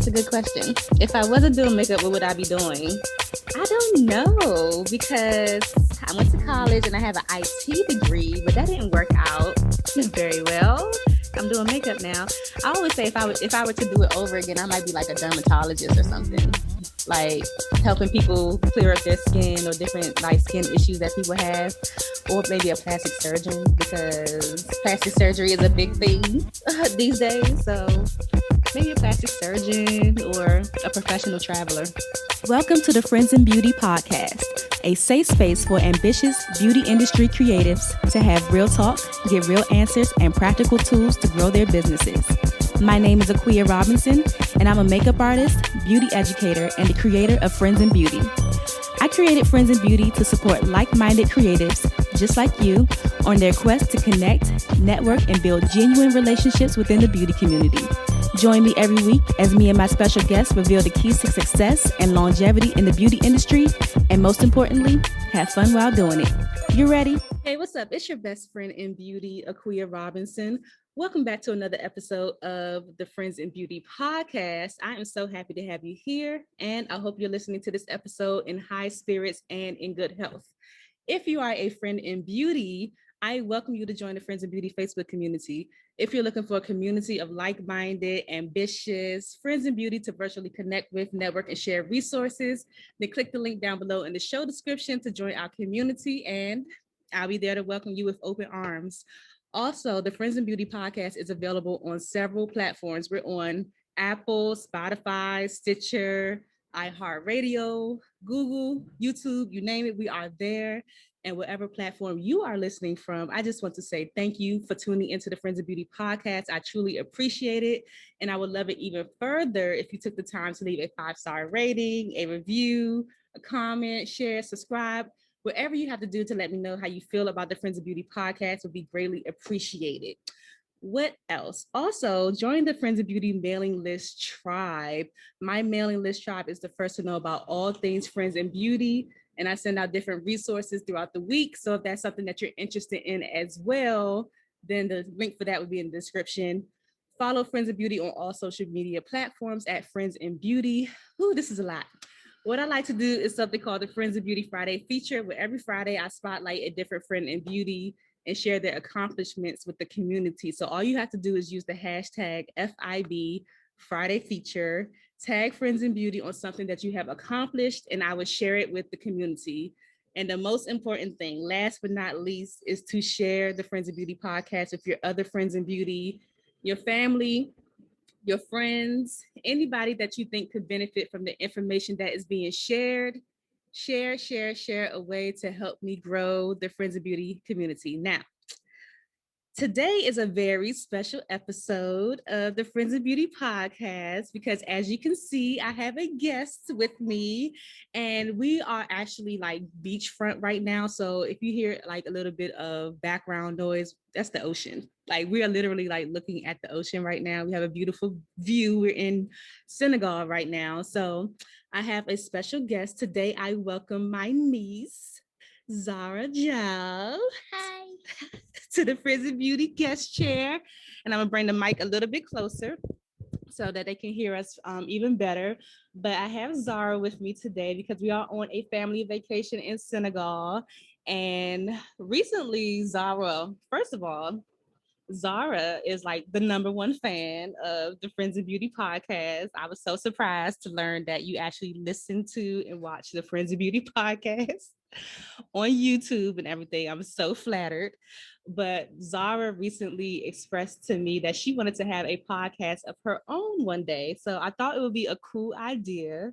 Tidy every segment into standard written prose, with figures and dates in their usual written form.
That's a good question. If I wasn't doing makeup, what would I be doing? I don't know because I went to college and I have an IT degree, but that didn't work out very well. I'm doing makeup now. I always say if I were to do it over again, I might be like a dermatologist or something, like helping people clear up their skin or different like skin issues that people have, or maybe a plastic surgeon because plastic surgery is a big thing these days. So maybe a plastic surgeon or a professional traveler. Welcome to the Friends in Beauty podcast, a safe space for ambitious beauty industry creatives to have real talk, get real answers, and practical tools to grow their businesses. My name is Aquia Robinson, and I'm a makeup artist, beauty educator, and the creator of Friends in Beauty. I created Friends in Beauty to support like-minded creatives just like you on their quest to connect, network, and build genuine relationships within the beauty community. Join me every week as me and my special guests reveal the keys to success and longevity in the beauty industry, and most importantly, have fun while doing it. You ready? Hey, what's up? It's your best friend in beauty, Aquia Robinson. Welcome back to another episode of the Friends in Beauty podcast. I am so happy to have you here, and I hope you're listening to this episode in high spirits and in good health. If you are a friend in beauty, I welcome you to join the Friends in Beauty Facebook community. If you're looking for a community of like-minded, ambitious friends in beauty to virtually connect with, network, and share resources, then click the link down below in the show description to join our community, and I'll be there to welcome you with open arms. Also, the Friends in Beauty podcast is available on several platforms. We're on Apple, Spotify, Stitcher, iHeartRadio, Google, YouTube, you name it, we are there. And whatever platform you are listening from, I just want to say thank you for tuning into the Friends of Beauty podcast. I truly appreciate it. And I would love it even further if you took the time to leave a 5-star rating, a review, a comment, share, subscribe. Whatever you have to do to let me know how you feel about the Friends of Beauty podcast would be greatly appreciated. What else? Also, join the Friends of Beauty mailing list tribe. My mailing list tribe is the first to know about all things Friends in Beauty, and I send out different resources throughout the week. So if that's something that you're interested in as well, then the link for that would be in the description. Follow Friends of Beauty on all social media platforms at Friends in Beauty. Ooh, this is a lot. What I like to do is something called the Friends of Beauty Friday feature, where every Friday I spotlight a different friend in beauty and share their accomplishments with the community. So all you have to do is use the hashtag FIB Friday feature, tag Friends in Beauty on something that you have accomplished, and I will share it with the community. And the most important thing, last but not least, is to share the Friends of Beauty podcast with your other friends in beauty, your family, your friends, anybody that you think could benefit from the information that is being shared. Share a way to help me grow the Friends of Beauty community. Now, today is a very special episode of the Friends of Beauty podcast because, as you can see, I have a guest with me, and we are actually like beachfront right now. So if you hear like a little bit of background noise, that's the ocean. Like, we are literally like looking at the ocean right now. We have a beautiful view. We're in Senegal right now. So I have a special guest today. I welcome my niece, Zahra Dial, Hi. to the Friends of Beauty guest chair. And I'm gonna bring the mic a little bit closer so that they can hear us even better. But I have Zahra with me today because we are on a family vacation in Senegal. And recently, Zahra, first of all, Zahra is like the number one fan of the Friends of Beauty podcast. I was so surprised to learn that you actually listen to and watch the Friends of Beauty podcast on YouTube and everything. I'm so flattered. But Zahra recently expressed to me that she wanted to have a podcast of her own one day. So I thought it would be a cool idea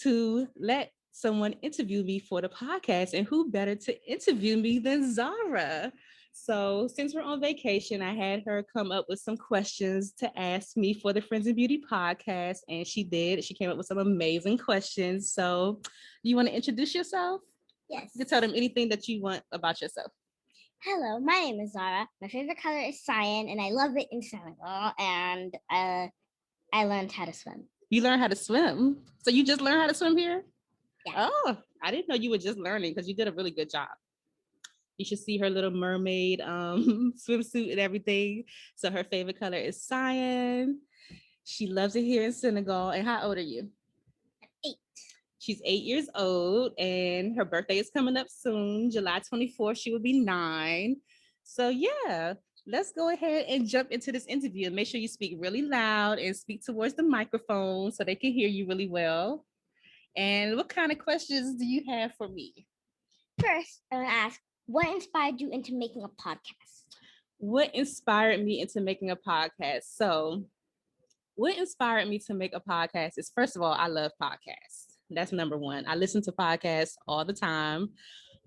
to let someone interview me for the podcast. And who better to interview me than Zahra? So since we're on vacation, I had her come up with some questions to ask me for the Friends of Beauty podcast. And she did. She came up with some amazing questions. So you want to introduce yourself? Yes. You can tell them anything that you want about yourself. Hello, my name is Zara. My favorite color is cyan, and I love it in Senegal. And I learned how to swim. You learned how to swim. So you just learned how to swim here? Yeah. Oh, I didn't know you were just learning because you did a really good job. You should see her little mermaid swimsuit and everything. So her favorite color is cyan. She loves it here in Senegal. And how old are you? 8. She's 8 years old, and her birthday is coming up soon. July 24th, she will be 9. So, yeah, let's go ahead and jump into this interview. And make sure you speak really loud and speak towards the microphone so they can hear you really well. And what kind of questions do you have for me? First, I'm going to ask, what inspired you into making a podcast? What inspired me into making a podcast? So, what inspired me to make a podcast is, first of all, I love podcasts. That's number one. I listen to podcasts all the time.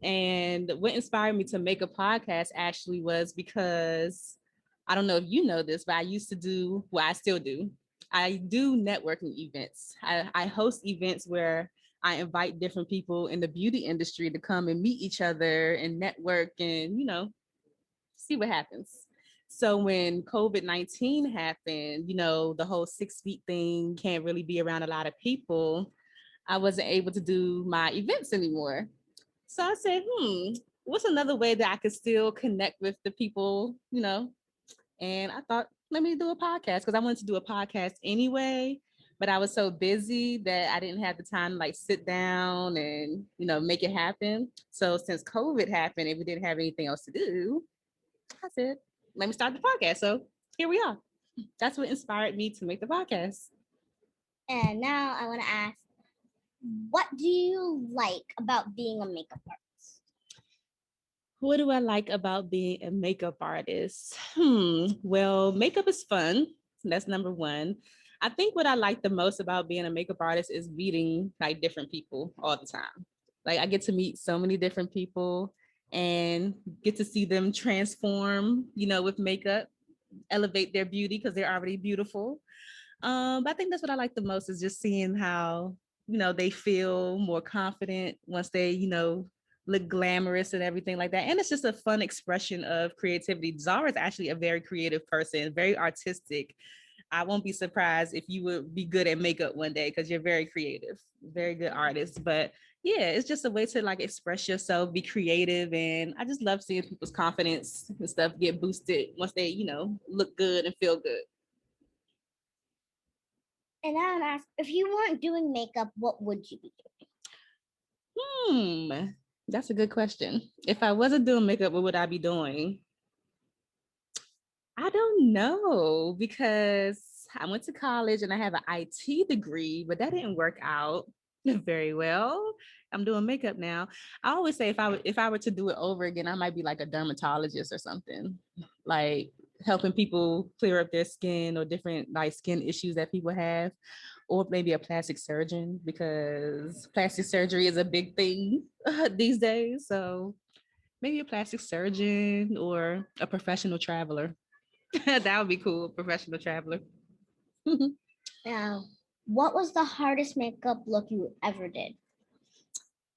And what inspired me to make a podcast actually was because I don't know if you know this, but I used to do, well, I still do. I do networking events. I host events where I invite different people in the beauty industry to come and meet each other and network and, see what happens. So when COVID-19 happened, the whole 6 feet thing, can't really be around a lot of people. I wasn't able to do my events anymore. So I said, what's another way that I could still connect with the people, And I thought, let me do a podcast because I wanted to do a podcast anyway, but I was so busy that I didn't have the time to like sit down and, make it happen. So since COVID happened and we didn't have anything else to do, I said, let me start the podcast. So here we are. That's what inspired me to make the podcast. And now I want to ask, what do you like about being a makeup artist? What do I like about being a makeup artist? Well, makeup is fun. That's number one. I think what I like the most about being a makeup artist is meeting like different people all the time. Like I get to meet so many different people and get to see them transform, with makeup, elevate their beauty because they're already beautiful. But I think that's what I like the most is just seeing how, they feel more confident once they, look glamorous and everything like that. And it's just a fun expression of creativity. Zahra is actually a very creative person, very artistic. I won't be surprised if you would be good at makeup one day because you're very creative, very good artist. But yeah, it's just a way to like express yourself, be creative. And I just love seeing people's confidence and stuff get boosted once they, look good and feel good. And now I'm asked, if you weren't doing makeup, what would you be doing? That's a good question. If I wasn't doing makeup, what would I be doing? I don't know because I went to college and I have an IT degree, but that didn't work out very well. I'm doing makeup now. I always say if I were to do it over again, I might be like a dermatologist or something, like helping people clear up their skin or different like skin issues that people have, or maybe a plastic surgeon because plastic surgery is a big thing these days. So maybe a plastic surgeon or a professional traveler. That would be cool, professional traveler. Now, what was the hardest makeup look you ever did?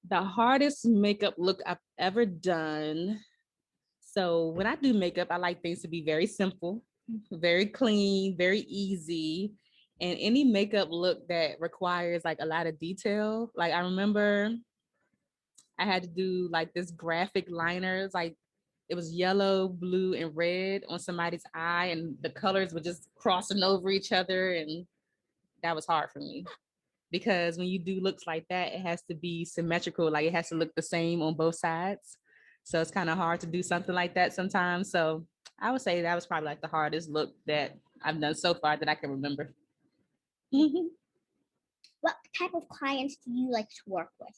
The hardest makeup look I've ever done. So when I do makeup, I like things to be very simple, very clean, very easy. And any makeup look that requires like a lot of detail. Like I remember I had to do like this graphic liners, like it was yellow, blue, and red on somebody's eye, and the colors were just crossing over each other. And that was hard for me because when you do looks like that, it has to be symmetrical, like it has to look the same on both sides. So it's kind of hard to do something like that sometimes. So I would say that was probably like the hardest look that I've done so far that I can remember. What type of clients do you like to work with?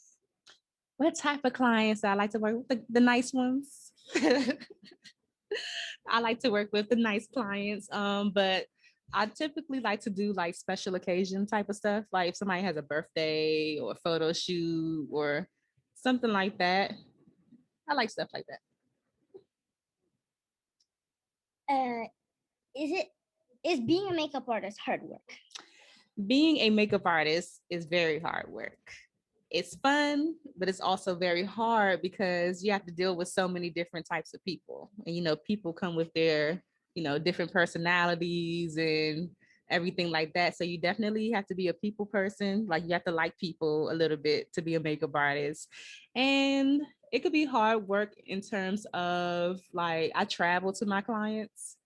What type of clients I like to work with? The nice ones. I like to work with the nice clients. But I typically like to do like special occasion type of stuff. Like if somebody has a birthday or a photo shoot or something like that. I like stuff like that. Is being a makeup artist hard work? Being a makeup artist is very hard work. It's fun, but it's also very hard because you have to deal with so many different types of people. And, people come with their, different personalities and everything like that. So you definitely have to be a people person. Like you have to like people a little bit to be a makeup artist. And it could be hard work in terms of like, I travel to my clients.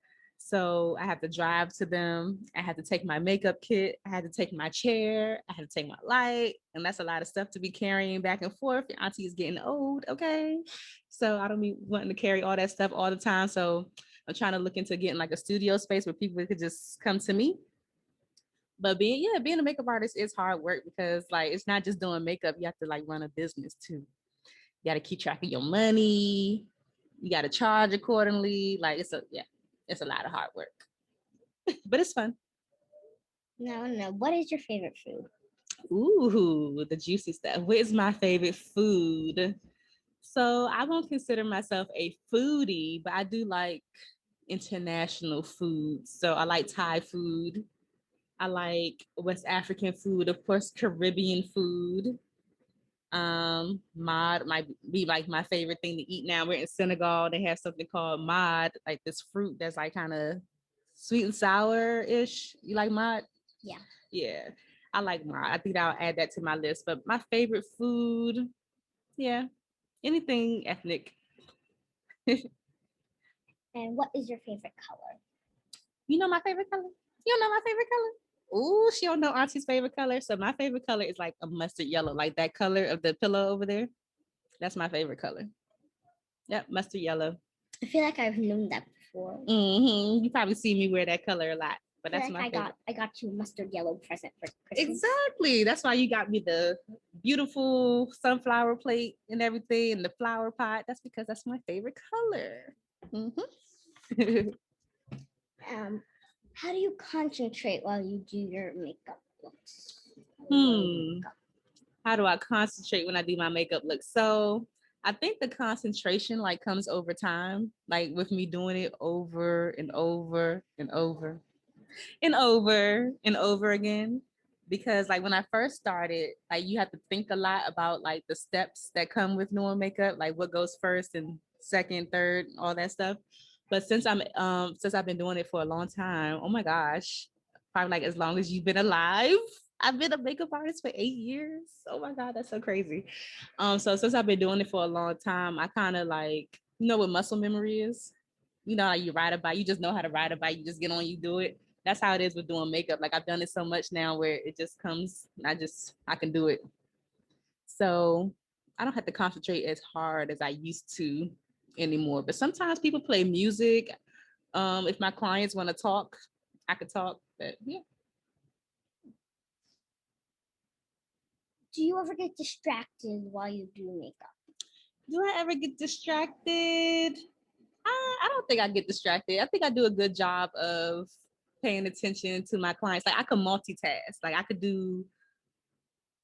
So I have to drive to them. I had to take my makeup kit. I had to take my chair. I had to take my light. And that's a lot of stuff to be carrying back and forth. Your auntie is getting old. Okay. So I don't be wanting to carry all that stuff all the time. So I'm trying to look into getting like a studio space where people could just come to me. But being a makeup artist is hard work because like it's not just doing makeup. You have to like run a business too. You got to keep track of your money. You got to charge accordingly. Like it's a lot of hard work, but it's fun. No. What is your favorite food? Ooh, the juicy stuff. What is my favorite food? So I won't consider myself a foodie, but I do like international food. So I like Thai food. I like West African food, of course, Caribbean food. Mod might be like my favorite thing to eat now. We're in Senegal. They have something called mod, like this fruit that's like kind of sweet and sour-ish. You like mod? Yeah. Yeah. I like mod. I think I'll add that to my list. But my favorite food, yeah, anything ethnic. And what is your favorite color? You know my favorite color? You don't know my favorite color? Ooh, she don't know Auntie's favorite color. So my favorite color is like a mustard yellow, like that color of the pillow over there. That's my favorite color. Yep, mustard yellow. I feel like I've known that before. You probably see me wear that color a lot, but that's my favorite. I got you a mustard yellow present for Christmas. Exactly. That's why you got me the beautiful sunflower plate and everything, and the flower pot. That's because that's my favorite color. How do you concentrate while you do your makeup looks? How do I concentrate when I do my makeup look? So I think the concentration like comes over time, like with me doing it over and over and over and over and over again. Because like when I first started, like you have to think a lot about like the steps that come with doing makeup, like what goes first and second, third, all that stuff. But since I've been doing it for a long time, oh my gosh, probably like as long as you've been alive. I've been a makeup artist for 8 years. Oh my God, that's so crazy. So since I've been doing it for a long time, I kind of like, you know what muscle memory is? You know how you ride a bike, you just know how to ride a bike, you just get on, you do it. That's how it is with doing makeup. Like I've done it so much now where it just comes, I can do it. So I don't have to concentrate as hard as I used to anymore. But sometimes people play music. If my clients want to talk, I could talk. But yeah. Do you ever get distracted while you do makeup? Do I ever get distracted? I don't think I get distracted. I think I do a good job of paying attention to my clients. Like I could multitask. Like I could do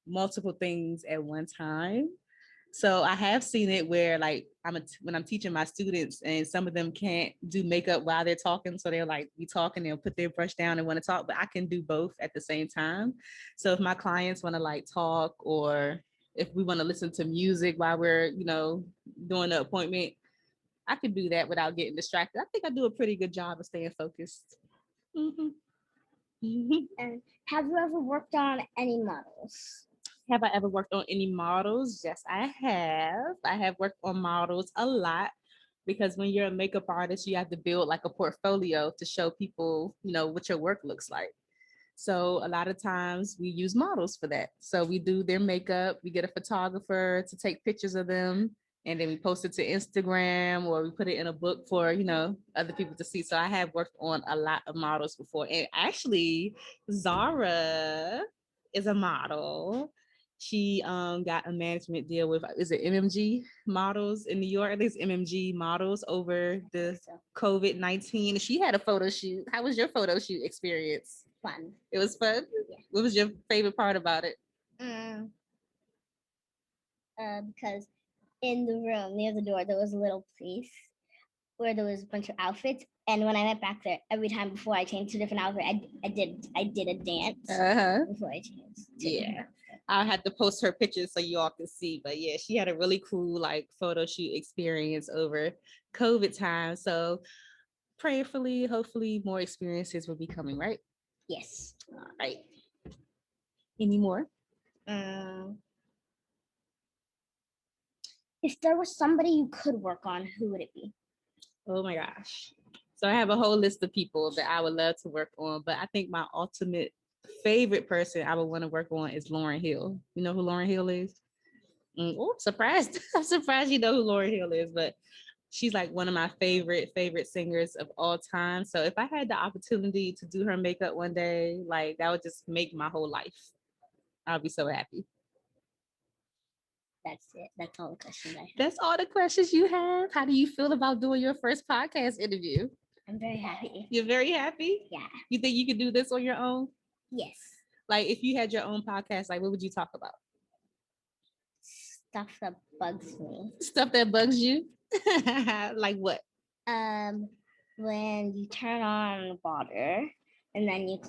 multiple things at one time. So I have seen it where like when I'm teaching my students and some of them can't do makeup while they're talking. So they're like be talking, they'll put their brush down and want to talk, but I can do both at the same time. So if my clients want to like talk or if we want to listen to music while we're, doing the appointment, I could do that without getting distracted. I think I do a pretty good job of staying focused. And have you ever worked on any models? Have I ever worked on any models? Yes, I have. I have worked on models a lot because when you're a makeup artist, you have to build like a portfolio to show people, what your work looks like. So a lot of times we use models for that. So we do their makeup, we get a photographer to take pictures of them, and then we post it to Instagram or we put it in a book for, other people to see. So I have worked on a lot of models before. And actually, Zahra is a model. She got a management deal with, is it MMG models in New York? I think it's MMG models over the COVID-19. She had a photo shoot. How was your photo shoot experience? Fun. It was fun? Yeah. What was your favorite part about it? Because in the room near the door, there was a little place where there was a bunch of outfits. And when I went back there, every time before I changed to a different outfit, I did a dance before I changed. Yeah. I'll have to post her pictures so you all can see. But yeah, she had a really cool like photo shoot experience over COVID time. So prayerfully, hopefully more experiences will be coming, right? Yes. All right. Any more? If there was somebody you could work on, who would it be? Oh my gosh. So I have a whole list of people that I would love to work on, but I think my ultimate favorite person I would want to work on is Lauryn Hill. You know who Lauryn Hill is? Oh, surprised. I'm surprised you know who Lauryn Hill is, but she's like one of my favorite singers of all time. So if I had the opportunity to do her makeup one day, like that would just make my whole life. I'll be so happy. That's it. That's all the questions I have. That's all the questions you have. How do you feel about doing your first podcast interview? I'm very happy. You're very happy? Yeah. You think you could do this on your own? Yes. Like if you had your own podcast, like what would you talk about? Stuff that bugs me. Stuff that bugs you? Like what? When you turn on the water and then you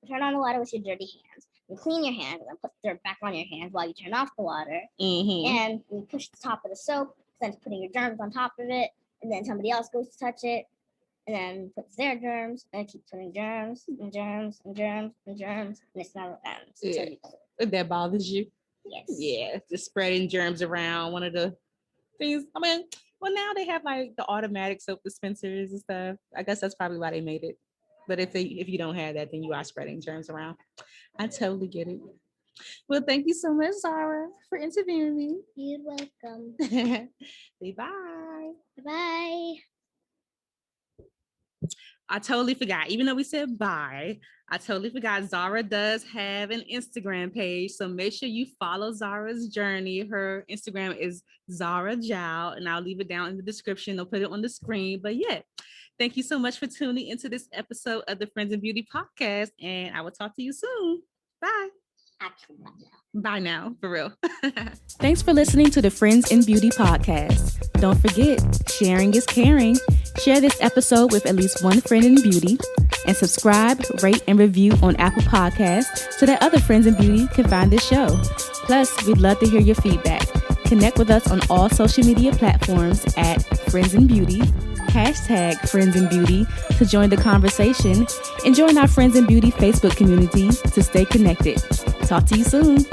turn on the water with your dirty hands. You clean your hands and then put dirt back on your hands while you turn off the water. Mm-hmm. And you push the top of the soap, then it's putting your germs on top of it, and then somebody else goes to touch it, and then puts their germs, and it keeps putting germs and germs and germs and germs, and it's never ends. Yeah. That bothers you? Yes. Yeah, just spreading germs around. One of the things, I mean, well, now they have like the automatic soap dispensers and stuff. I guess that's probably why they made it. But if you don't have that, then you are spreading germs around. I totally get it. Well, thank you so much, Zahra, for interviewing me. You're welcome. Say bye. Bye. I totally forgot. Even though we said bye, I totally forgot. Zahra does have an Instagram page. So make sure you follow Zahra's journey. Her Instagram is Zahra Dial, and I'll leave it down in the description. I'll put it on the screen. But yeah, thank you so much for tuning into this episode of the Friends in Beauty podcast. And I will talk to you soon. Bye. Bye now, for real. Thanks for listening to the Friends in Beauty podcast. Don't forget, sharing is caring. Share this episode with at least one friend in beauty, and subscribe, rate, and review on Apple Podcasts so that other friends in beauty can find this show. Plus, we'd love to hear your feedback. Connect with us on all social media platforms at Friends in Beauty, #Friends in Beauty to join the conversation, and join our Friends in Beauty Facebook community to stay connected. Talk to you soon.